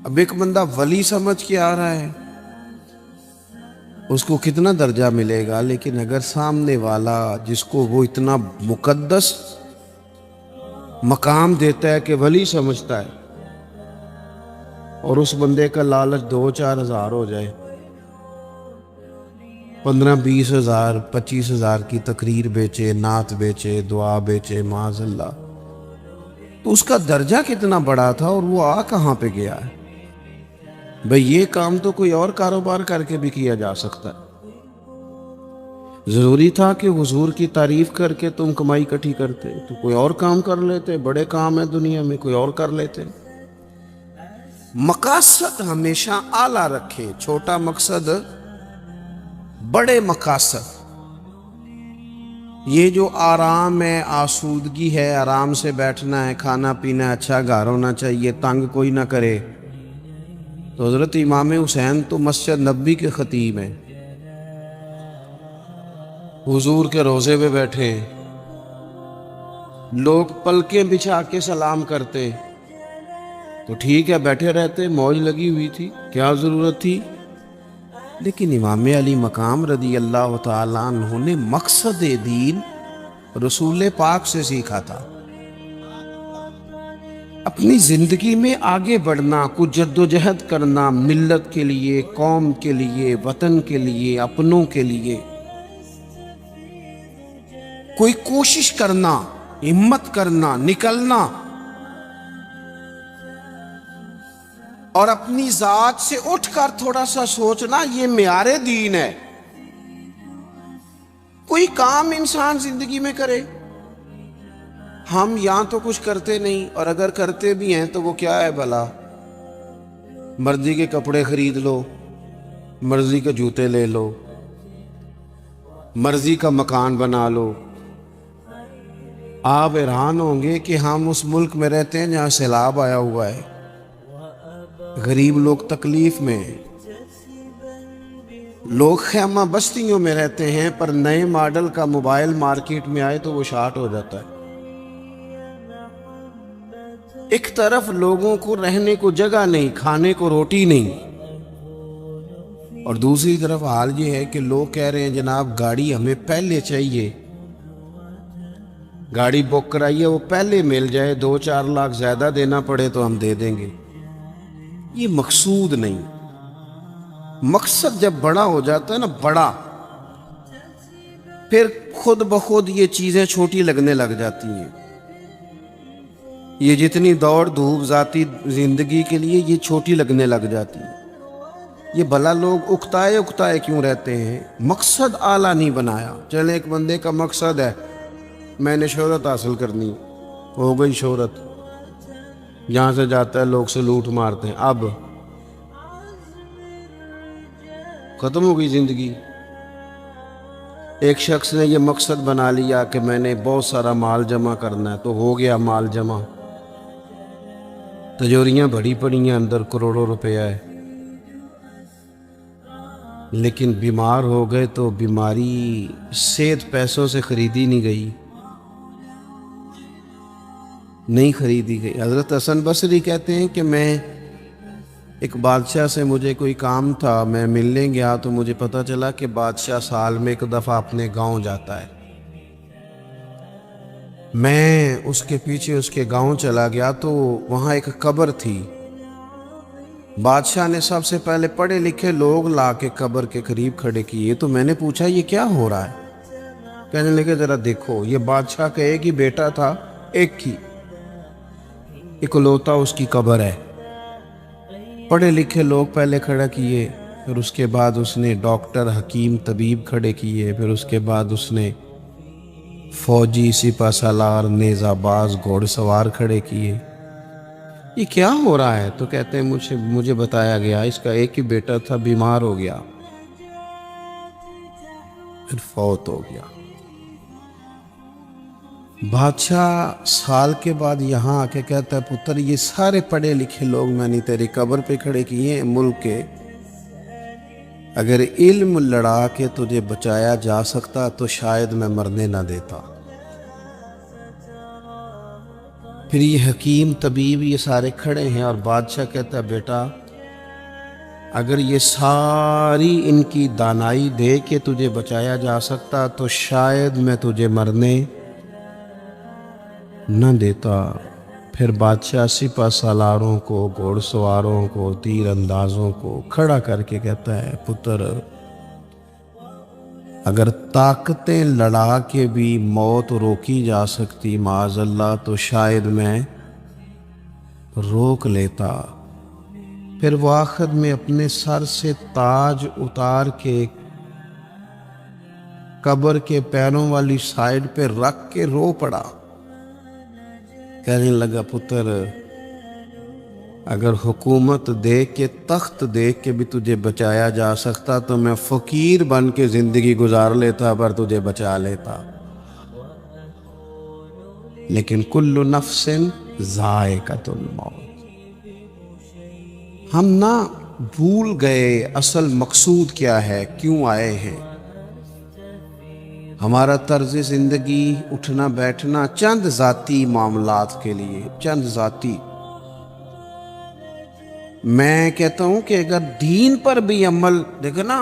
اب ایک بندہ ولی سمجھ کے آ رہا ہے، اس کو کتنا درجہ ملے گا، لیکن اگر سامنے والا جس کو وہ اتنا مقدس مقام دیتا ہے کہ ولی سمجھتا ہے، اور اس بندے کا لالچ 2-4 ہزار ہو جائے، 15-20 ہزار 25 ہزار کی تقریر بیچے، نعت بیچے، دعا بیچے، معاذ اللہ، تو اس کا درجہ کتنا بڑا تھا اور وہ آ کہاں پہ گیا ہے؟ بھئی یہ کام تو کوئی اور کاروبار کر کے بھی کیا جا سکتا ہے۔ ضروری تھا کہ حضور کی تعریف کر کے تم کمائی اکٹھی کرتے؟ تو کوئی اور کام کر لیتے، بڑے کام ہے دنیا میں، کوئی اور کر لیتے۔ مقاصد ہمیشہ اعلیٰ رکھیں، چھوٹا مقصد، بڑے مقاصد۔ یہ جو آرام ہے، آسودگی ہے، آرام سے بیٹھنا ہے، کھانا پینا اچھا گھر ہونا چاہیے، تنگ کوئی نہ کرے، تو حضرت امام حسین تو مسجد نبوی کے خطیب ہیں، حضور کے روضے پہ بیٹھے، لوگ پلکیں بچھا کے سلام کرتے تو ٹھیک ہے بیٹھے رہتے، موج لگی ہوئی تھی، کیا ضرورت تھی؟ لیکن امام علی مقام رضی اللہ تعالیٰ عنہ نے مقصد دین رسول پاک سے سیکھا تھا۔ اپنی زندگی میں آگے بڑھنا، کچھ جد و جہد کرنا، ملت کے لیے، قوم کے لیے، وطن کے لیے، اپنوں کے لیے کوئی کوشش کرنا، ہمت کرنا، نکلنا، اور اپنی ذات سے اٹھ کر تھوڑا سا سوچنا، یہ معیار دین ہے۔ کوئی کام انسان زندگی میں کرے، ہم یہاں تو کچھ کرتے نہیں، اور اگر کرتے بھی ہیں تو وہ کیا ہے بھلا؟ مرضی کے کپڑے خرید لو، مرضی کے جوتے لے لو، مرضی کا مکان بنا لو۔ آپ حیران ہوں گے کہ ہم اس ملک میں رہتے ہیں جہاں سیلاب آیا ہوا ہے، غریب لوگ تکلیف میں ہیں، لوگ خیمہ بستیوں میں رہتے ہیں، پر نئے ماڈل کا موبائل مارکیٹ میں آئے تو وہ شارٹ ہو جاتا ہے۔ ایک طرف لوگوں کو رہنے کو جگہ نہیں، کھانے کو روٹی نہیں، اور دوسری طرف حال یہ ہے کہ لوگ کہہ رہے ہیں جناب گاڑی ہمیں پہلے چاہیے، گاڑی بک کرائیے، وہ پہلے مل جائے، 2-4 لاکھ زیادہ دینا پڑے تو ہم دے دیں گے۔ یہ مقصود نہیں۔ مقصد جب بڑا ہو جاتا ہے نا، بڑا، پھر خود بخود یہ چیزیں چھوٹی لگنے لگ جاتی ہیں۔ یہ جتنی دوڑ دھوپ ذاتی زندگی کے لیے یہ چھوٹی لگنے لگ جاتی ہے۔ یہ بھلا لوگ اکتائے کیوں رہتے ہیں؟ مقصد اعلیٰ نہیں بنایا۔ چلے ایک بندے کا مقصد ہے میں نے شہرت حاصل کرنی، ہو گئی شہرت، جہاں سے جاتا ہے لوگ سلوٹ مارتے ہیں، اب ختم ہو گئی زندگی۔ ایک شخص نے یہ مقصد بنا لیا کہ میں نے بہت سارا مال جمع کرنا ہے، تو ہو گیا مال جمع، تجوریاں بڑی پڑی ہیں، اندر کروڑوں روپیہ ہے، لیکن بیمار ہو گئے تو بیماری صحت پیسوں سے خریدی نہیں گئی، نہیں خریدی گئی۔ حضرت حسن بصری کہتے ہیں کہ میں ایک بادشاہ سے مجھے کوئی کام تھا، میں ملنے گیا تو مجھے پتہ چلا کہ بادشاہ سال میں ایک دفعہ اپنے گاؤں جاتا ہے۔ میں اس کے پیچھے اس کے گاؤں چلا گیا تو وہاں ایک قبر تھی، بادشاہ نے سب سے پہلے پڑھے لکھے لوگ لا کے قبر کے قریب کھڑے کیے، تو میں نے پوچھا یہ کیا ہو رہا ہے؟ کہنے لگے ذرا دیکھو، یہ بادشاہ کا ایک ہی بیٹا تھا، ایک ہی اکلوتا اس کی قبر ہے۔ پڑھے لکھے لوگ پہلے کھڑا کیے، پھر اس کے بعد اس نے ڈاکٹر، حکیم، طبیب کھڑے کیے، پھر اس کے بعد اس نے فوجی، سپہ سالار، نیزہ باز، گھوڑ سوار کھڑے کیے۔ یہ کیا ہو رہا ہے؟ تو کہتے ہیں مجھے بتایا گیا اس کا ایک ہی بیٹا تھا، بیمار ہو گیا، پھر فوت ہو گیا۔ بادشاہ سال کے بعد یہاں آ کے کہتا ہے پتر یہ سارے پڑھے لکھے لوگ میں نے تیری قبر پہ کھڑے کیے ہیں ملک کے، اگر علم لڑا کے تجھے بچایا جا سکتا تو شاید میں مرنے نہ دیتا۔ پھر یہ حکیم طبیب یہ سارے کھڑے ہیں اور بادشاہ کہتا ہے بیٹا اگر یہ ساری ان کی دانائی دے کے تجھے بچایا جا سکتا تو شاید میں تجھے مرنے نہ دیتا۔ پھر بادشاہ سپہ سالاروں کو، گھوڑ سواروں کو، تیر اندازوں کو کھڑا کر کے کہتا ہے پتر اگر طاقتیں لڑا کے بھی موت روکی جا سکتی معاذ اللہ تو شاید میں روک لیتا۔ پھر وہ آخر میں اپنے سر سے تاج اتار کے قبر کے پیروں والی سائیڈ پہ رکھ کے رو پڑا، کہنے لگا پتر اگر حکومت دیکھ کے تخت دیکھ کے بھی تجھے بچایا جا سکتا تو میں فقیر بن کے زندگی گزار لیتا پر تجھے بچا لیتا، لیکن کل نفس ذائقۃ الموت۔ ہم نہ بھول گئے اصل مقصود کیا ہے، کیوں آئے ہیں۔ ہمارا طرز زندگی اٹھنا بیٹھنا چند ذاتی معاملات کے لیے، چند ذاتی۔ میں کہتا ہوں کہ اگر دین پر بھی عمل دیکھو نا،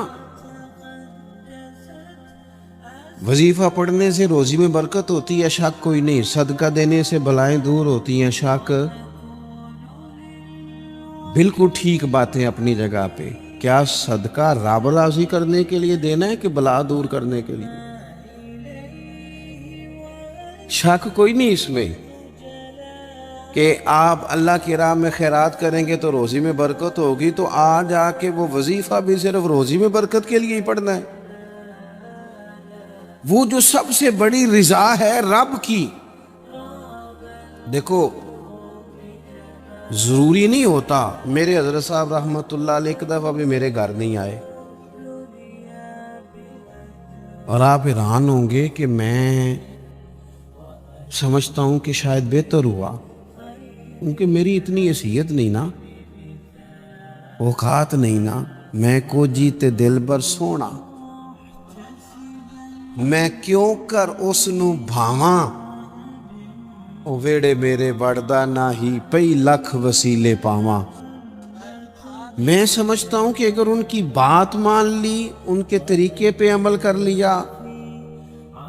وظیفہ پڑھنے سے روزی میں برکت ہوتی ہے شک کوئی نہیں، صدقہ دینے سے بلائیں دور ہوتی ہیں شک، بالکل ٹھیک باتیں اپنی جگہ پہ۔ کیا صدقہ رب راضی کرنے کے لیے دینا ہے کہ بلا دور کرنے کے لیے؟ شک کوئی نہیں اس میں کہ آپ اللہ کی راہ میں خیرات کریں گے تو روزی میں برکت ہوگی، تو آج آ کے وہ وظیفہ بھی صرف روزی میں برکت کے لیے ہی پڑھنا ہے۔ وہ جو سب سے بڑی رضا ہے رب کی، دیکھو ضروری نہیں ہوتا۔ میرے حضرت صاحب رحمت اللہ علیہ ایک دفعہ بھی میرے گھر نہیں آئے، اور آپ حیران ہوں گے کہ میں سمجھتا ہوں کہ شاید بہتر ہوا، کیونکہ میری اتنی حیثیت نہیں نا، اوقات نہیں نا، میں کو جیتے دل بر سونا، میں کیوں کر اس نو بھاواں، او ویڑے میرے بڑدا نہ ہی پئی لکھ وسیلے پاواں۔ میں سمجھتا ہوں کہ اگر ان کی بات مان لی، ان کے طریقے پہ عمل کر لیا،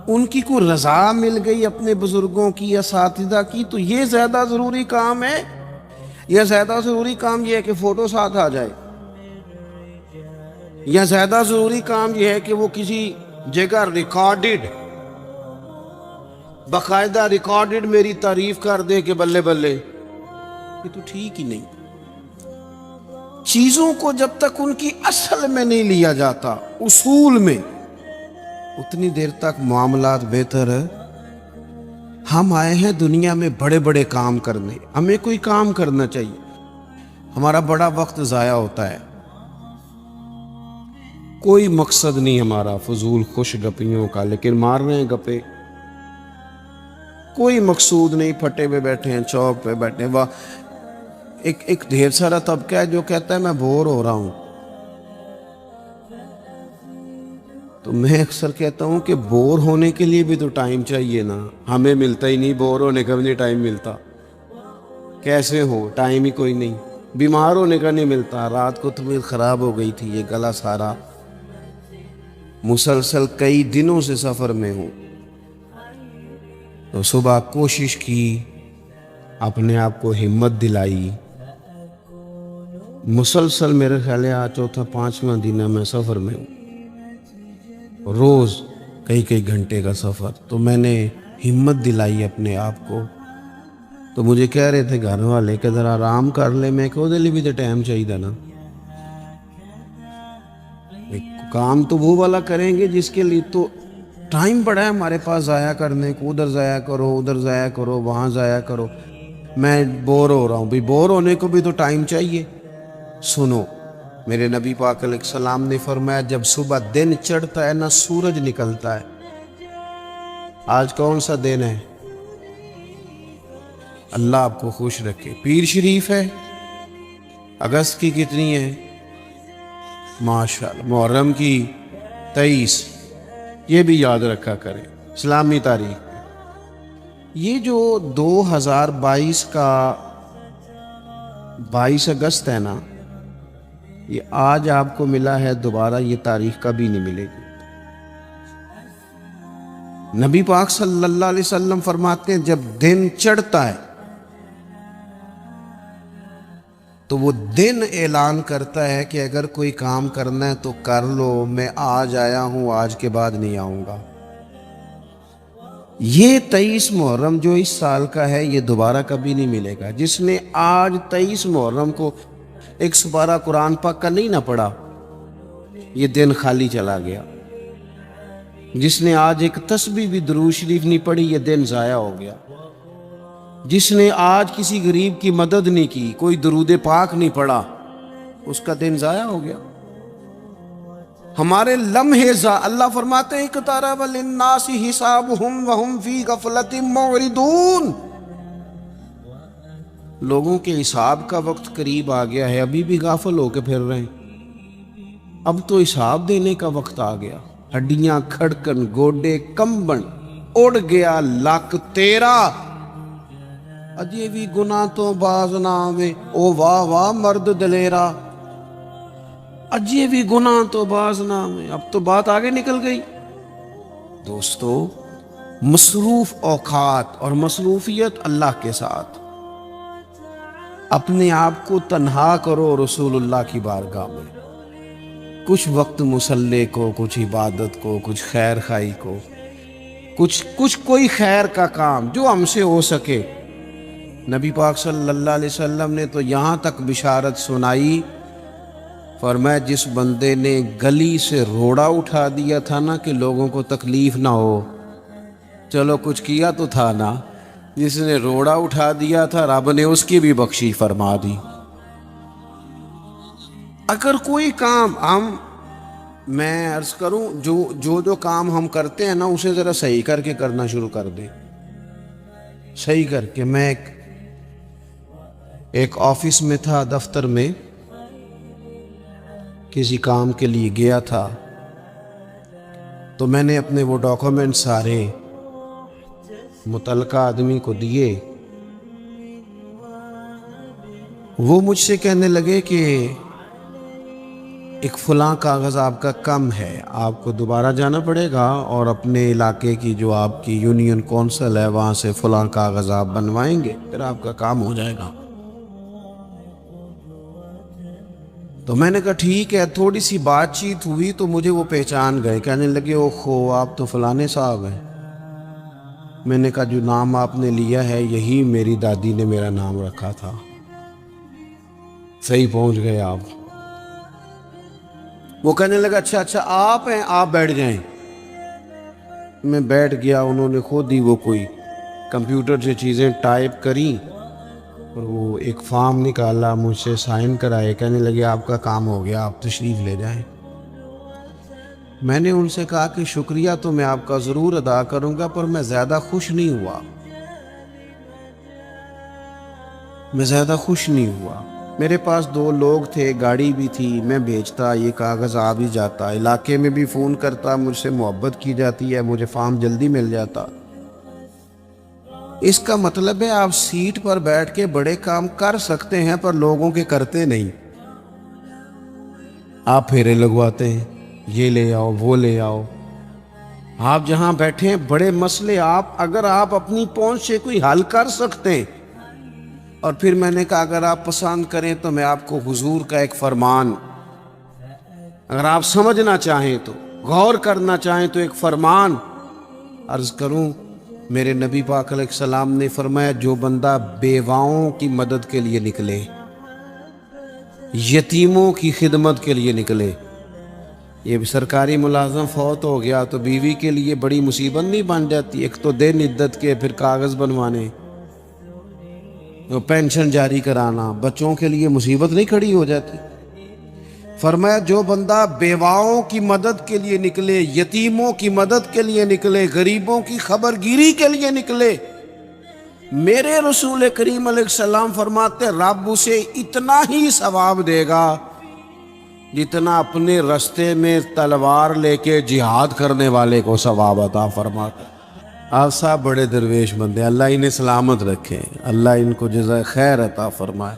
ان کی کوئی رضا مل گئی اپنے بزرگوں کی، اساتذہ کی، تو یہ زیادہ ضروری کام ہے، یا زیادہ ضروری کام یہ ہے کہ فوٹو ساتھ آ جائے، یا زیادہ ضروری کام یہ ہے کہ وہ کسی جگہ ریکارڈڈ، باقاعدہ ریکارڈڈ میری تعریف کر دے کہ بلے بلے، یہ تو ٹھیک ہی نہیں۔ چیزوں کو جب تک ان کی اصل میں نہیں لیا جاتا، اصول میں، اتنی دیر تک معاملات بہتر ہے۔ ہم آئے ہیں دنیا میں بڑے بڑے کام کرنے، ہمیں کوئی کام کرنا چاہیے، ہمارا بڑا وقت ضائع ہوتا ہے، کوئی مقصد نہیں ہمارا فضول خوش گپیوں کا، لیکن مار رہے ہیں گپے، کوئی مقصود نہیں، پھٹے پہ بیٹھے ہیں، چوک پہ بیٹھے ہیں۔ ایک ڈھیر سارا طبقہ ہے جو کہتا ہے میں بور ہو رہا ہوں، تو میں اکثر کہتا ہوں کہ بور ہونے کے لیے بھی تو ٹائم چاہیے نا، ہمیں ملتا ہی نہیں، بور ہونے کا بھی نہیں ٹائم ملتا، کیسے ہو، ٹائم ہی کوئی نہیں، بیمار ہونے کا نہیں ملتا، رات کو طبیعت خراب ہو گئی تھی، یہ گلا سارا، مسلسل کئی دنوں سے سفر میں ہوں، تو صبح کوشش کی، اپنے آپ کو ہمت دلائی، مسلسل میرے خیال ہے آج چوتھا پانچواں دن ہے میں سفر میں ہوں، روز کئی گھنٹے کا سفر، تو میں نے ہمت دلائی اپنے آپ کو، تو مجھے کہہ رہے تھے گھر والے کہ ذرا آرام کر لے، میں کہ وہ بھی تو ٹائم چاہیے نا، کام تو وہ والا کریں گے جس کے لیے تو ٹائم پڑا ہے ہمارے پاس ضائع کرنے کو، ادھر ضائع کرو، ادھر ضائع کرو، وہاں ضائع کرو، میں بور ہو رہا ہوں، بھی بور ہونے کو بھی تو ٹائم چاہیے۔ سنو، میرے نبی پاک علیہ السلام نے فرمایا جب صبح دن چڑھتا ہے نہ سورج نکلتا ہے۔ آج کون سا دن ہے؟ اللہ آپ کو خوش رکھے، پیر شریف ہے، اگست کی کتنی ہے؟ ماشاءاللہ، محرم کی 23، یہ بھی یاد رکھا کریں اسلامی تاریخ میں۔ یہ جو 2022 کا 22 اگست ہے نا، یہ آج آپ کو ملا ہے، دوبارہ یہ تاریخ کبھی نہیں ملے گی۔ نبی پاک صلی اللہ علیہ وسلم فرماتے ہیں جب دن چڑھتا ہے تو وہ دن اعلان کرتا ہے کہ اگر کوئی کام کرنا ہے تو کر لو، میں آج آیا ہوں، آج کے بعد نہیں آؤں گا۔ یہ 23 محرم جو اس سال کا ہے یہ دوبارہ کبھی نہیں ملے گا۔ جس نے آج 23 محرم کو ایک سپارہ قرآن پاک کا نہیں نہ پڑھا، یہ دن خالی چلا گیا۔ جس نے آج ایک تسبیح بھی درود شریف نہیں پڑھی، یہ دن ضائع ہو گیا۔ جس نے آج کسی غریب کی مدد نہیں کی، کوئی درود پاک نہیں پڑھا، اس کا دن ضائع ہو گیا۔ ہمارے لمحے اللہ فرماتے ہیں اقترب للناس حسابهم وهم فی غفلۃ معرضون، لوگوں کے حساب کا وقت قریب آ گیا ہے، ابھی بھی غافل ہو کے پھر رہے ہیں۔ اب تو حساب دینے کا وقت آ گیا۔ ہڈیاں کھڑکن، گوڈے کمبن، اڑ گیا لک تیرا، اجے بھی گناہ تو باز نہ آوے، او واہ واہ مرد دلیرا، اجے بھی گناہ تو باز نہ آوے۔ اب تو بات آگے نکل گئی۔ دوستو، مصروف اوقات اور مصروفیت اللہ کے ساتھ، اپنے آپ کو تنہا کرو رسول اللہ کی بارگاہ میں، کچھ وقت مصلی کو، کچھ عبادت کو، کچھ خیر خائی کو، کچھ کوئی خیر کا کام جو ہم سے ہو سکے۔ نبی پاک صلی اللہ علیہ وسلم نے تو یہاں تک بشارت سنائی، فرمایا جس بندے نے گلی سے روڑا اٹھا دیا تھا نا کہ لوگوں کو تکلیف نہ ہو، چلو کچھ کیا تو تھا نا، جس نے روڑا اٹھا دیا تھا رب نے اس کی بھی بخشش فرما دی۔ اگر کوئی کام میں عرض کروں جو کام ہم کرتے ہیں نا اسے ذرا صحیح کر کے کرنا شروع کر دیں، صحیح کر کے۔ میں ایک آفس میں تھا، دفتر میں کسی کام کے لیے گیا تھا، تو میں نے اپنے وہ ڈاکومنٹ سارے متعلقہ آدمی کو دیے۔ وہ مجھ سے کہنے لگے کہ ایک فلاں کاغذ آپ کا کم ہے، آپ کو دوبارہ جانا پڑے گا اور اپنے علاقے کی جو آپ کی یونین کونسل ہے وہاں سے فلاں کاغذ آپ بنوائیں گے، پھر آپ کا کام ہو جائے گا۔ تو میں نے کہا ٹھیک ہے۔ تھوڑی سی بات چیت ہوئی تو مجھے وہ پہچان گئے، کہنے لگے اوہو آپ تو فلانے صاحب ہیں۔ میں نے کہا جو نام آپ نے لیا ہے یہی میری دادی نے میرا نام رکھا تھا، صحیح پہنچ گئے آپ۔ وہ کہنے لگا اچھا آپ ہیں، آپ بیٹھ جائیں۔ میں بیٹھ گیا، انہوں نے خود ہی وہ کوئی کمپیوٹر سے چیزیں ٹائپ کریں اور وہ ایک فارم نکالا، مجھ سے سائن کرائے، کہنے لگے آپ کا کام ہو گیا، آپ تشریف لے جائیں۔ میں نے ان سے کہا کہ شکریہ تو میں آپ کا ضرور ادا کروں گا، پر میں زیادہ خوش نہیں ہوا۔ میرے پاس 2 لوگ تھے، گاڑی بھی تھی، میں بھیجتا، یہ کاغذ آ بھی جاتا، علاقے میں بھی فون کرتا، مجھ سے محبت کی جاتی ہے، مجھے فارم جلدی مل جاتا۔ اس کا مطلب ہے آپ سیٹ پر بیٹھ کے بڑے کام کر سکتے ہیں پر لوگوں کے کرتے نہیں، آپ پھیرے لگواتے ہیں، یہ لے آؤ وہ لے آؤ۔ آپ جہاں بیٹھے ہیں بڑے مسئلے اگر آپ اپنی پہنچ سے کوئی حل کر سکتے ہیں۔ اور پھر میں نے کہا اگر آپ پسند کریں تو میں آپ کو حضور کا ایک فرمان، اگر آپ سمجھنا چاہیں تو، غور کرنا چاہیں تو ایک فرمان عرض کروں۔ میرے نبی پاک علیہ السلام نے فرمایا جو بندہ بیواؤں کی مدد کے لیے نکلے، یتیموں کی خدمت کے لیے نکلے، یہ سرکاری ملازم فوت ہو گیا تو بیوی کے لیے بڑی مصیبت نہیں بن جاتی؟ ایک تو دن عدت کے، پھر کاغذ بنوانے، پینشن جاری کرانا، بچوں کے لیے مصیبت نہیں کھڑی ہو جاتی؟ فرمایا جو بندہ بیواؤں کی مدد کے لیے نکلے، یتیموں کی مدد کے لیے نکلے، غریبوں کی خبر گیری کے لیے نکلے، میرے رسول کریم علیہ السلام فرماتے رب اسے اتنا ہی ثواب دے گا جتنا اپنے رستے میں تلوار لے کے جہاد کرنے والے کو ثواب عطا فرماتا۔ آپ صاحب بڑے درویش بندے، اللہ انہیں سلامت رکھے، اللہ ان کو جزائے خیر عطا فرمائے۔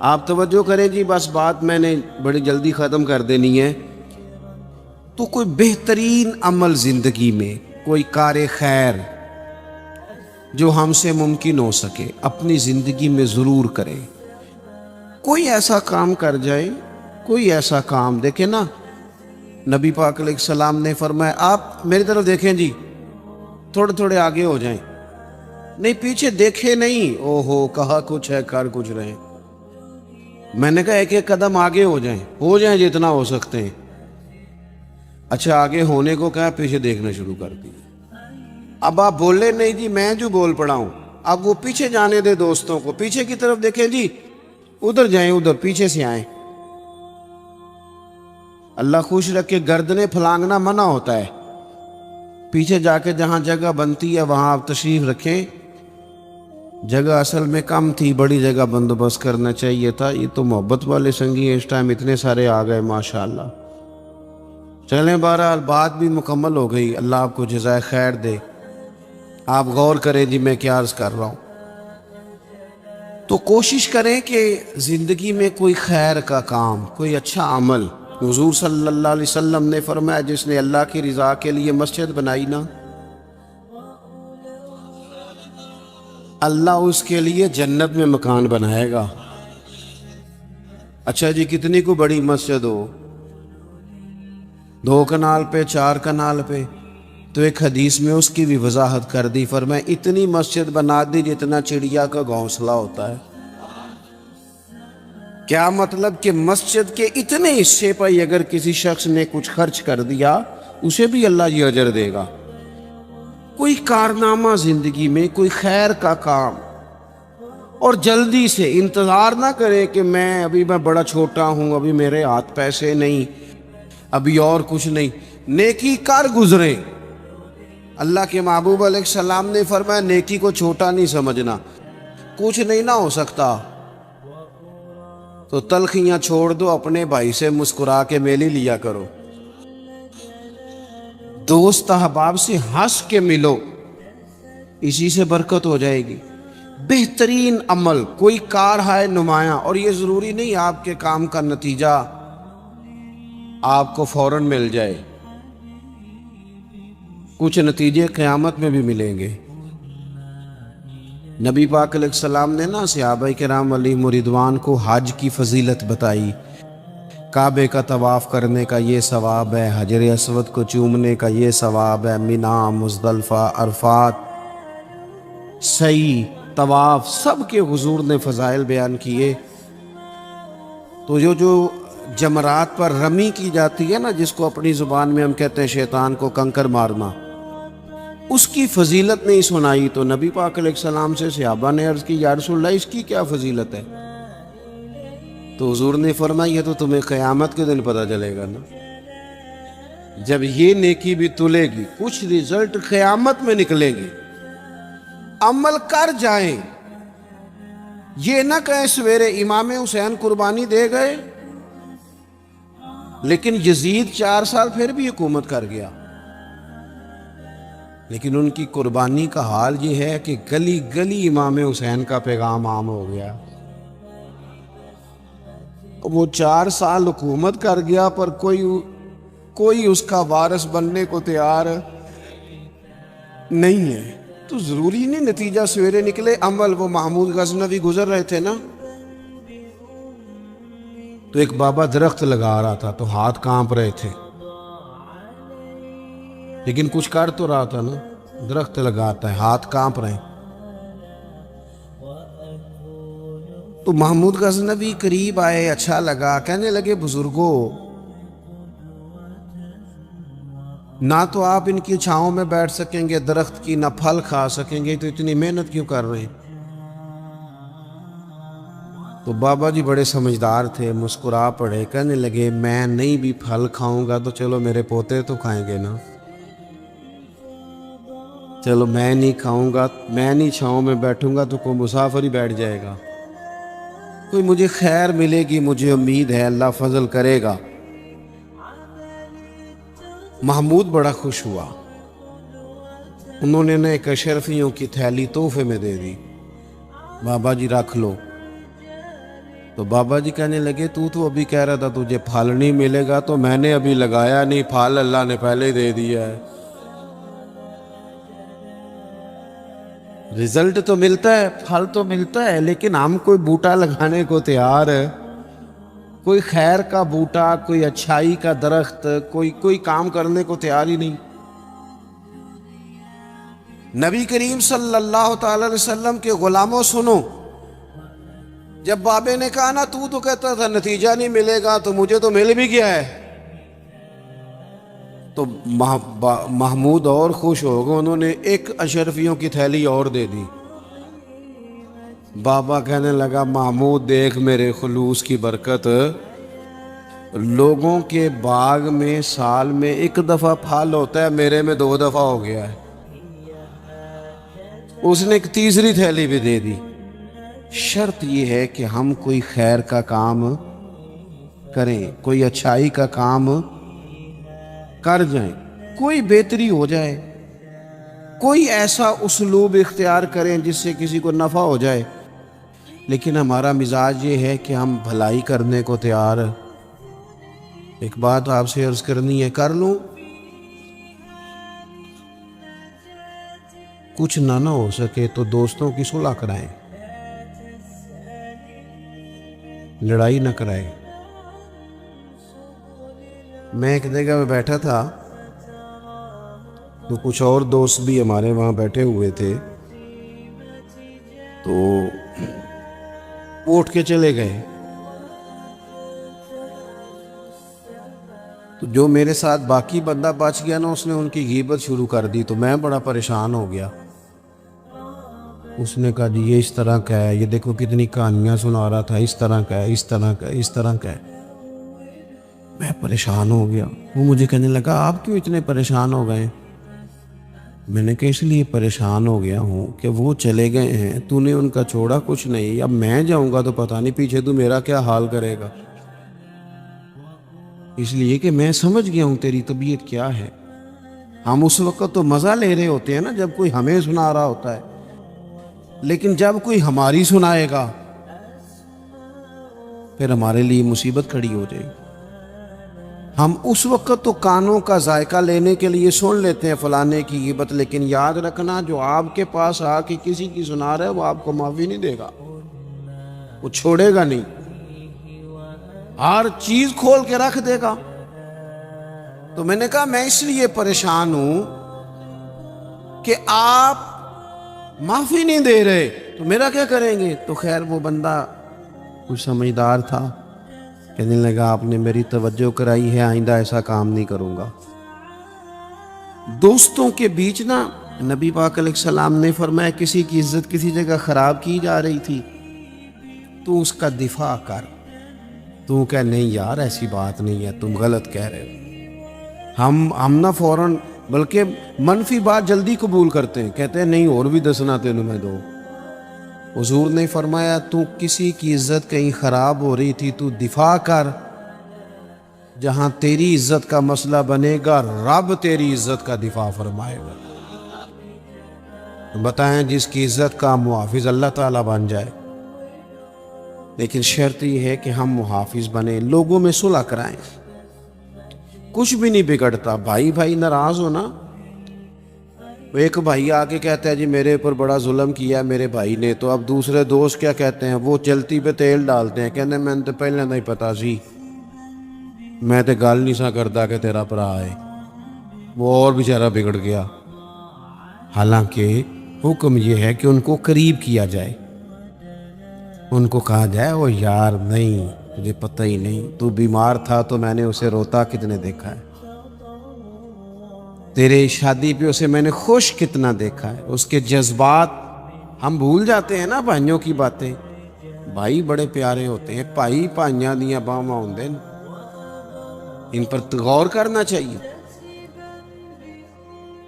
آپ توجہ کریں جی، بس بات میں نے بڑی جلدی ختم کر دینی ہے۔ تو کوئی بہترین عمل زندگی میں، کوئی کار خیر جو ہم سے ممکن ہو سکے اپنی زندگی میں ضرور کریں۔ کوئی ایسا کام کر جائے، کوئی ایسا کام دیکھیں نا، نبی پاک علیہ السلام نے فرمایا، آپ میری طرف دیکھیں جی، تھوڑے تھوڑے آگے ہو جائیں، نہیں پیچھے دیکھے نہیں، او ہو کہا کچھ ہے کر کچھ رہے۔ میں نے کہا ایک ایک قدم آگے ہو جائیں جتنا ہو سکتے ہیں۔ اچھا آگے ہونے کو کہا، پیچھے دیکھنا شروع کر دیا۔ اب آپ بولے نہیں جی، میں جو بول پڑا ہوں، اب وہ پیچھے جانے دے دوستوں کو، پیچھے کی طرف دیکھیں جی، ادھر جائیں، ادھر پیچھے سے آئیں۔ اللہ خوش رکھے، گردنیں پھلانگنا منع ہوتا ہے، پیچھے جا کے جہاں جگہ بنتی ہے وہاں آپ تشریف رکھیں۔ جگہ اصل میں کم تھی، بڑی جگہ بندوبست کرنا چاہیے تھا۔ یہ تو محبت والے سنگی ہیں، اس ٹائم اتنے سارے آ گئے ماشاءاللہ۔ چلیں بہرحال بات بھی مکمل ہو گئی، اللہ آپ کو جزائے خیر دے۔ آپ غور کریں جی میں کیا عرض کر رہا ہوں۔ تو کوشش کریں کہ زندگی میں کوئی خیر کا کام، کوئی اچھا عمل۔ حضور صلی اللہ علیہ وسلم نے فرمایا، جس نے اللہ کی رضا کے لیے مسجد بنائی نا، اللہ اس کے لیے جنت میں مکان بنائے گا۔ اچھا جی، کتنی کو بڑی مسجد ہو، 2 کنال پہ، 4 کنال پہ، تو ایک حدیث میں اس کی بھی وضاحت کر دی، فرمایا اتنی مسجد بنا دی جتنا چڑیا کا گھونسلہ ہوتا ہے۔ کیا مطلب کہ مسجد کے اتنے حصے پر اگر کسی شخص نے کچھ خرچ کر دیا، اسے بھی اللہ یہ اجر دے گا۔ کوئی کارنامہ زندگی میں، کوئی خیر کا کام، اور جلدی سے انتظار نہ کرے کہ ابھی میں بڑا چھوٹا ہوں، ابھی میرے ہاتھ پیسے نہیں، ابھی اور کچھ نہیں، نیکی کر گزرے۔ اللہ کے محبوب علیہ السلام نے فرمایا نیکی کو چھوٹا نہیں سمجھنا، کچھ نہیں نہ ہو سکتا تو تلخیاں چھوڑ دو، اپنے بھائی سے مسکرا کے میلی لیا کرو، دوست احباب سے ہنس کے ملو، اسی سے برکت ہو جائے گی۔ بہترین عمل، کوئی کار ہے نمایاں، اور یہ ضروری نہیں آپ کے کام کا نتیجہ آپ کو فوراً مل جائے، کچھ نتیجے قیامت میں بھی ملیں گے۔ نبی پاک علیہ السلام نے نا صحابہ کرام علیہم رضوان کو حج کی فضیلت بتائی، کعبے کا طواف کرنے کا یہ ثواب ہے، حجر اسود کو چومنے کا یہ ثواب ہے، مینا، مزدلفہ، عرفات، سعی، طواف، سب کے حضور نے فضائل بیان کیے۔ تو جو جمرات پر رمی کی جاتی ہے نا، جس کو اپنی زبان میں ہم کہتے ہیں شیطان کو کنکر مارنا، اس کی فضیلت نہیں سنائی۔ تو نبی پاک علیہ السلام سے صحابہ نے عرض کی، یا رسول اللہ اس کی کیا فضیلت ہے؟ تو حضور نے فرمایا یہ تو تمہیں قیامت کے دن پتہ چلے گا نا، جب یہ نیکی بھی تلے گی، کچھ رزلٹ قیامت میں نکلیں گے۔ عمل کر جائیں، یہ نہ کہیں سویرے امام حسین قربانی دے گئے لیکن یزید 4 سال پھر بھی حکومت کر گیا، لیکن ان کی قربانی کا حال یہ ہے کہ گلی گلی امام حسین کا پیغام عام ہو گیا۔ وہ 4 سال حکومت کر گیا پر کوئی اس کا وارث بننے کو تیار نہیں ہے۔ تو ضروری نہیں نتیجہ سویرے نکلے۔ عمل، وہ محمود غزنوی گزر رہے تھے نا، تو ایک بابا درخت لگا رہا تھا تو ہاتھ کانپ رہے تھے، لیکن کچھ کر تو رہا تھا نا، درخت لگاتا ہے، ہاتھ کانپ رہے ہیں۔ تو محمود غزنوی قریب آئے، اچھا لگا، کہنے لگے بزرگوں، نہ تو آپ ان کی چھاؤں میں بیٹھ سکیں گے درخت کی، نہ پھل کھا سکیں گے، تو اتنی محنت کیوں کر رہے ہیں؟ تو بابا جی بڑے سمجھدار تھے، مسکرا پڑے، کہنے لگے میں نہیں بھی پھل کھاؤں گا تو چلو میرے پوتے تو کھائیں گے نا، چلو میں نہیں کھاؤں گا، میں نہیں چھاؤں میں بیٹھوں گا تو کوئی مسافر ہی بیٹھ جائے گا، کوئی مجھے خیر ملے گی، مجھے امید ہے اللہ فضل کرے گا۔ محمود بڑا خوش ہوا، انہوں نے ایک اشرفیوں کی تھیلی تحفے میں دے دی، بابا جی رکھ لو۔ تو بابا جی کہنے لگے تو ابھی کہہ رہا تھا تجھے پھل نہیں ملے گا، تو میں نے ابھی لگایا نہیں، پھل اللہ نے پہلے دے دیا ہے۔ رزلٹ تو ملتا ہے، پھل تو ملتا ہے، لیکن ہم کوئی بوٹا لگانے کو تیار ہے، کوئی خیر کا بوٹا، کوئی اچھائی کا درخت، کوئی کام کرنے کو تیار ہی نہیں۔ نبی کریم صلی اللہ تعالی علیہ وسلم کے غلاموں سنو، جب بابے نے کہا نا تو کہتا تھا نتیجہ نہیں ملے گا، تو مجھے تو مل بھی گیا ہے، تو محمود اور خوش ہو گئے، انہوں نے ایک اشرفیوں کی تھیلی اور دے دی۔ بابا کہنے لگا محمود دیکھ میرے خلوص کی برکت، لوگوں کے باغ میں سال میں ایک دفعہ پھل ہوتا ہے، میرے میں 2 دفعہ ہو گیا ہے۔ اس نے ایک تیسری تھیلی بھی دے دی۔ شرط یہ ہے کہ ہم کوئی خیر کا کام کریں، کوئی اچھائی کا کام کر جائیں، کوئی بہتری ہو جائے، کوئی ایسا اسلوب اختیار کریں جس سے کسی کو نفع ہو جائے، لیکن ہمارا مزاج یہ ہے کہ ہم بھلائی کرنے کو تیار ہیں۔ ایک بات آپ سے عرض کرنی ہے، کر لوں، کچھ نہ ہو سکے تو دوستوں کی صلح کرائیں، لڑائی نہ کرائیں۔ میں ایک جگہ میں بیٹھا تھا تو کچھ اور دوست بھی ہمارے وہاں بیٹھے ہوئے تھے، تو وہ اٹھ کے چلے گئے۔ تو جو میرے ساتھ باقی بندہ بچ گیا نا، اس نے ان کی غیبت شروع کر دی، تو میں بڑا پریشان ہو گیا۔ اس نے کہا جی یہ اس طرح کا ہے، یہ دیکھو کتنی کہانیاں سنا رہا تھا، اس طرح کا ہے، اس طرح کا ہے، اس طرح کا ہے۔ میں پریشان ہو گیا۔ وہ مجھے کہنے لگا آپ کیوں اتنے پریشان ہو گئے؟ میں نے کہا اس لیے پریشان ہو گیا ہوں کہ وہ چلے گئے ہیں، تو نے ان کا چھوڑا کچھ نہیں، اب میں جاؤں گا تو پتہ نہیں پیچھے تو میرا کیا حال کرے گا، اس لیے کہ میں سمجھ گیا ہوں تیری طبیعت کیا ہے۔ ہم اس وقت تو مزہ لے رہے ہوتے ہیں نا جب کوئی ہمیں سنا رہا ہوتا ہے، لیکن جب کوئی ہماری سنائے گا پھر ہمارے لیے مصیبت کھڑی ہو جائے گی۔ ہم اس وقت تو کانوں کا ذائقہ لینے کے لیے سن لیتے ہیں فلانے کی غیبت، لیکن یاد رکھنا جو آپ کے پاس آ کے کسی کی سنا رہا ہے وہ آپ کو معافی نہیں دے گا، وہ چھوڑے گا نہیں، ہر چیز کھول کے رکھ دے گا۔ تو میں نے کہا میں اس لیے پریشان ہوں کہ آپ معافی نہیں دے رہے، تو میرا کیا کریں گے؟ تو خیر وہ بندہ کچھ سمجھدار تھا، کہنے لگا آپ نے میری توجہ کرائی ہے، آئندہ ایسا کام نہیں کروں گا۔ دوستوں کے بیچ نا نبی پاک علیہ السلام نے فرمایا کسی کی عزت کسی جگہ خراب کی جا رہی تھی تو اس کا دفاع کر، تو کہ نہیں یار ایسی بات نہیں ہے، تم غلط کہہ رہے ہو۔ ہم نہ فوراً بلکہ منفی بات جلدی قبول کرتے ہیں، کہتے ہیں نہیں اور بھی دسنا تینوں میں دو۔ حضور نے فرمایا تو کسی کی عزت کہیں خراب ہو رہی تھی تو دفاع کر، جہاں تیری عزت کا مسئلہ بنے گا رب تیری عزت کا دفاع فرمائے گا۔ بتائیں جس کی عزت کا محافظ اللہ تعالیٰ بن جائے، لیکن شرط یہ ہے کہ ہم محافظ بنیں، لوگوں میں صلح کرائیں، کچھ بھی نہیں بگڑتا۔ بھائی ناراض ہو نا، ایک بھائی آ کے کہتا ہے جی میرے اوپر بڑا ظلم کیا میرے بھائی نے، تو اب دوسرے دوست کیا کہتے ہیں؟ وہ چلتی پہ تیل ڈالتے ہیں، کہتے ہیں میں نے تو پہلے نہیں پتا سی، میں تو گل نہیں سا کرتا کہ تیرا بھرا ہے، وہ اور بیچارہ بگڑ گیا۔ حالانکہ حکم یہ ہے کہ ان کو قریب کیا جائے، ان کو کہا جائے وہ یار نہیں تجھے پتہ ہی نہیں، تو بیمار تھا تو میں نے اسے روتا کتنے دیکھا ہے، تیرے شادی پہ اسے میں نے خوش کتنا دیکھا ہے، اس کے جذبات ہم بھول جاتے ہیں نا بھائیوں کی باتیں۔ بھائی بڑے پیارے ہوتے ہیں، بھائی بھائیاں دیاں باواں ہوندے ہیں، ان پر غور کرنا چاہیے۔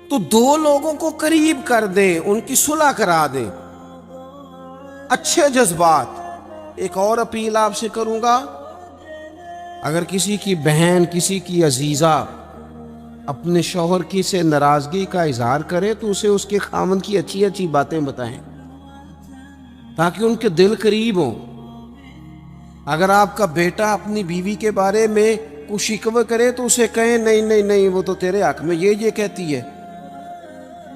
تو دو لوگوں کو قریب کر دے، ان کی صلح کرا دے، اچھے جذبات۔ ایک اور اپیل آپ سے کروں گا، اگر کسی کی بہن، کسی کی عزیزہ اپنے شوہر کی سے ناراضگی کا اظہار کرے تو اسے اس کے خاوند کی اچھی اچھی باتیں بتائیں تاکہ ان کے دل قریب ہوں۔ اگر آپ کا بیٹا اپنی بیوی کے بارے میں کچھ شکوہ کرے تو اسے کہیں نہیں نہیں نہیں، وہ تو تیرے حق میں یہ کہتی ہے،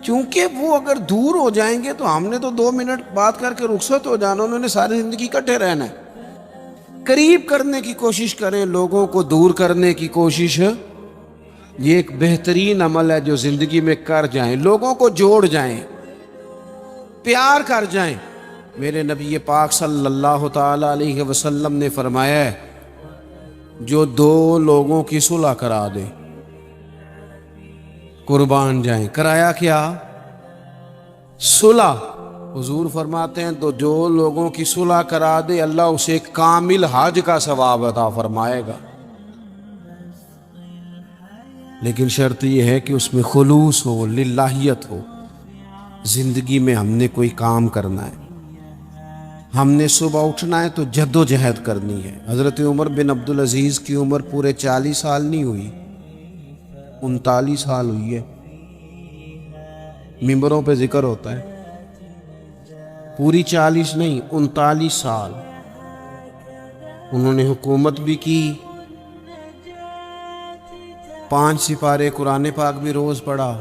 کیونکہ وہ اگر دور ہو جائیں گے تو ہم نے تو 2 منٹ بات کر کے رخصت ہو جانا، انہوں نے ساری زندگی اکٹھے رہنا ہے۔ قریب کرنے کی کوشش کریں، لوگوں کو دور کرنے کی کوشش، یہ ایک بہترین عمل ہے جو زندگی میں کر جائیں، لوگوں کو جوڑ جائیں، پیار کر جائیں۔ میرے نبی پاک صلی اللہ تعالی علیہ وسلم نے فرمایا ہے جو 2 لوگوں کی صلح کرا دے قربان جائیں۔ کرایا کیا؟ صلح۔ حضور فرماتے ہیں تو جو لوگوں کی صلح کرا دے اللہ اسے کامل حج کا ثواب عطا فرمائے گا، لیکن شرط یہ ہے کہ اس میں خلوص ہو، للہیت ہو۔ زندگی میں ہم نے کوئی کام کرنا ہے، ہم نے صبح اٹھنا ہے تو جد و جہد کرنی ہے۔ حضرت عمر بن عبدالعزیز کی عمر پورے 40 سال نہیں ہوئی، 39 سال ہوئی ہے، ممبروں پہ ذکر ہوتا ہے، پوری 40 نہیں 39 سال انہوں نے حکومت بھی کی، 5 سپارے قرآن پاک بھی روز پڑھا،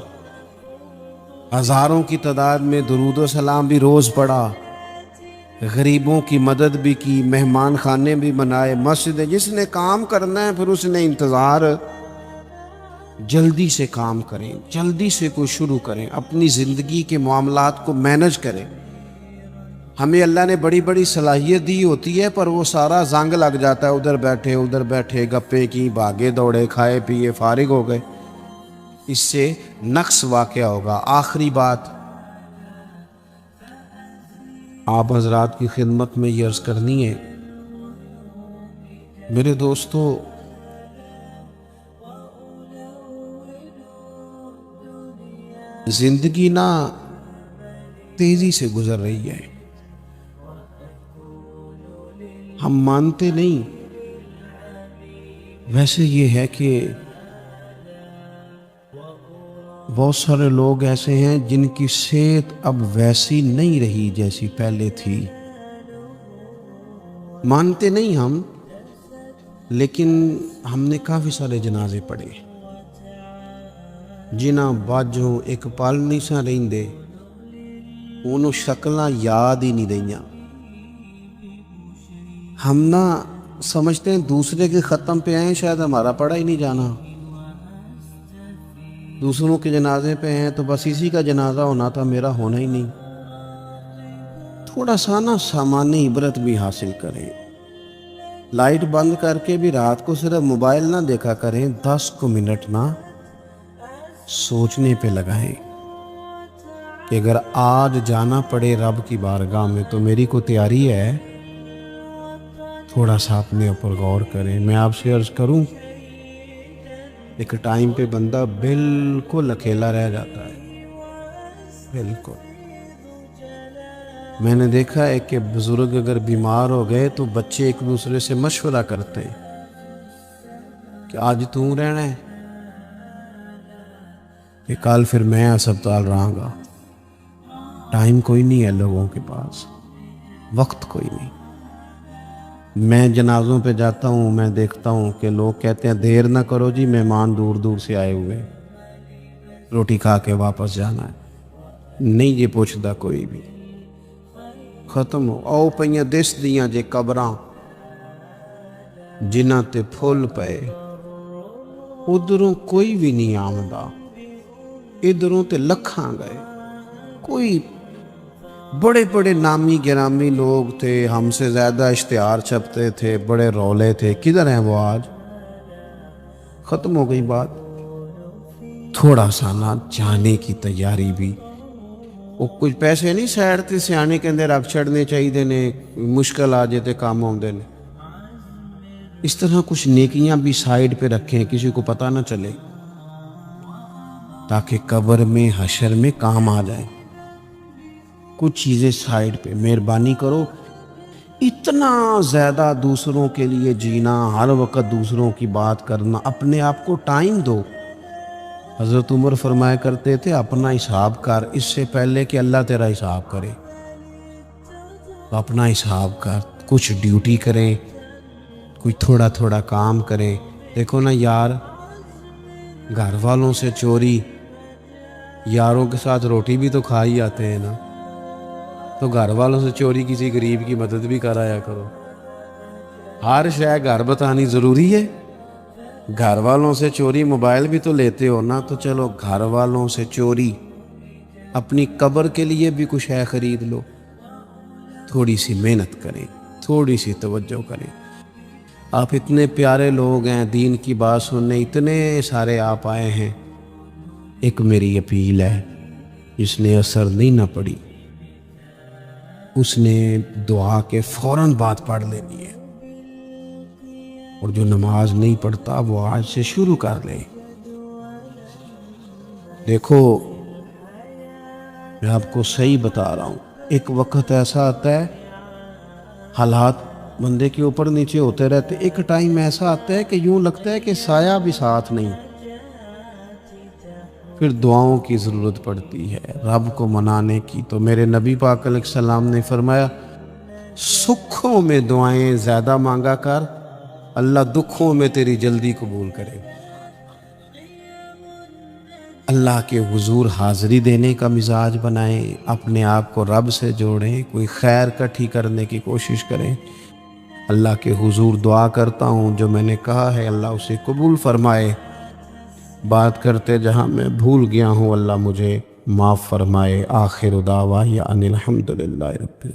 ہزاروں کی تعداد میں درود و سلام بھی روز پڑھا، غریبوں کی مدد بھی کی، مہمان خانے بھی بنائے، مسجد۔ جس نے کام کرنا ہے پھر اس نے انتظار، جلدی سے کام کریں، جلدی سے کوئی شروع کریں، اپنی زندگی کے معاملات کو مینج کریں۔ ہمیں اللہ نے بڑی بڑی صلاحیت دی ہوتی ہے پر وہ سارا زنگ لگ جاتا ہے، ادھر بیٹھے گپے کی، بھاگے دوڑے، کھائے پیے، فارغ ہو گئے، اس سے نقص واقع ہوگا۔ آخری بات آپ حضرات کی خدمت میں یہ عرض کرنی ہے، میرے دوستو، زندگی نا تیزی سے گزر رہی ہے، ہم مانتے نہیں۔ ویسے یہ ہے کہ بہت سارے لوگ ایسے ہیں جن کی صحت اب ویسی نہیں رہی جیسی پہلے تھی، مانتے نہیں ہم، لیکن ہم نے کافی سارے جنازے پڑھے جنہاں باجوں ایک پل نہیں سا رہندے، انہوں شکلاں یاد ہی نہیں رہیاں۔ ہم نہ سمجھتے ہیں دوسرے کے ختم پہ آئیں شاید ہمارا پڑھا ہی نہیں جانا، دوسروں کے جنازے پہ ہیں تو بس اسی کا جنازہ ہونا تھا، میرا ہونا ہی نہیں۔ تھوڑا سا نا سامان عبرت بھی حاصل کریں، لائٹ بند کر کے بھی رات کو صرف موبائل نہ دیکھا کریں، 10 منٹ نہ سوچنے پہ لگائیں کہ اگر آج جانا پڑے رب کی بارگاہ میں تو میری کو تیاری ہے۔ تھوڑا سا اپنے اوپر غور کریں۔ میں آپ سے عرض کروں، ایک ٹائم پہ بندہ بالکل اکیلا رہ جاتا ہے، بالکل۔ میں نے دیکھا ہے کہ بزرگ اگر بیمار ہو گئے تو بچے ایک دوسرے سے مشورہ کرتے ہیں کہ آج تو رہنا ہے کہ کل پھر میں اسپتال رہاں گا۔ ٹائم کوئی نہیں ہے لوگوں کے پاس، وقت کوئی نہیں۔ میں جنازوں پہ جاتا ہوں، میں دیکھتا ہوں کہ لوگ کہتے ہیں دیر نہ کرو جی، مہمان دور دور سے آئے ہوئے، روٹی کھا کے واپس جانا ہے، نہیں جی پوچھتا کوئی بھی، ختم ہو۔ او پئیاں دس دیاں جے قبراں جنہاں تے پھول پئے، ادھروں کوئی بھی نہیں آمدا، ادھروں تے لکھاں گئے۔ کوئی بڑے بڑے نامی گرامی لوگ تھے، ہم سے زیادہ اشتہار چھپتے تھے، بڑے رولے تھے، کدھر ہیں وہ آج؟ ختم ہو گئی بات۔ تھوڑا سا نا جانے کی تیاری بھی، وہ کچھ پیسے نہیں سیڑتے سیانے کے اندر رکھ چھڑنے چاہیے نے، مشکل آ جاتے کام آؤندے نے، اس طرح کچھ نیکیاں بھی سائیڈ پہ رکھیں، کسی کو پتہ نہ چلے، تاکہ قبر میں حشر میں کام آ جائیں۔ کچھ چیزیں سائیڈ پہ، مہربانی کرو، اتنا زیادہ دوسروں کے لیے جینا، ہر وقت دوسروں کی بات کرنا، اپنے آپ کو ٹائم دو۔ حضرت عمر فرمایا کرتے تھے اپنا حساب کر اس سے پہلے کہ اللہ تیرا حساب کرے. تو اپنا حساب کر، کچھ ڈیوٹی کریں، کوئی تھوڑا تھوڑا کام کریں. دیکھو نا یار، گھر والوں سے چوری، یاروں کے ساتھ روٹی بھی تو کھا ہی آتے ہیں نا. تو گھر والوں سے چوری کسی غریب کی مدد بھی کرایا کرو. ہر شے گھر بتانی ضروری ہے. گھر والوں سے چوری، موبائل بھی تو لیتے ہو نا، تو چلو گھر والوں سے چوری، اپنی قبر کے لیے بھی کچھ ہے خرید لو. تھوڑی سی محنت کریں، تھوڑی سی توجہ کریں. آپ اتنے پیارے لوگ ہیں، دین کی بات سننے اتنے سارے آپ آئے ہیں. ایک میری اپیل ہے، جس نے اثر نہیں نہ پڑی اس نے دعا کے فوراً بعد پڑھ لینی ہے، اور جو نماز نہیں پڑھتا وہ آج سے شروع کر لے. دیکھو میں آپ کو صحیح بتا رہا ہوں، ایک وقت ایسا آتا ہے حالات بندے کے اوپر نیچے ہوتے رہتے، ایک ٹائم ایسا آتا ہے کہ یوں لگتا ہے کہ سایہ بھی ساتھ نہیں. پھر دعاؤں کی ضرورت پڑتی ہے رب کو منانے کی. تو میرے نبی پاک علیہ السلام نے فرمایا سکھوں میں دعائیں زیادہ مانگا کر، اللہ دکھوں میں تیری جلدی قبول کرے. اللہ کے حضور حاضری دینے کا مزاج بنائیں، اپنے آپ کو رب سے جوڑیں، کوئی خیر کٹھی کرنے کی کوشش کریں. اللہ کے حضور دعا کرتا ہوں جو میں نے کہا ہے اللہ اسے قبول فرمائے. بات کرتے جہاں میں بھول گیا ہوں اللہ مجھے معاف فرمائے. آخر دعوانا ان الحمدللہ رب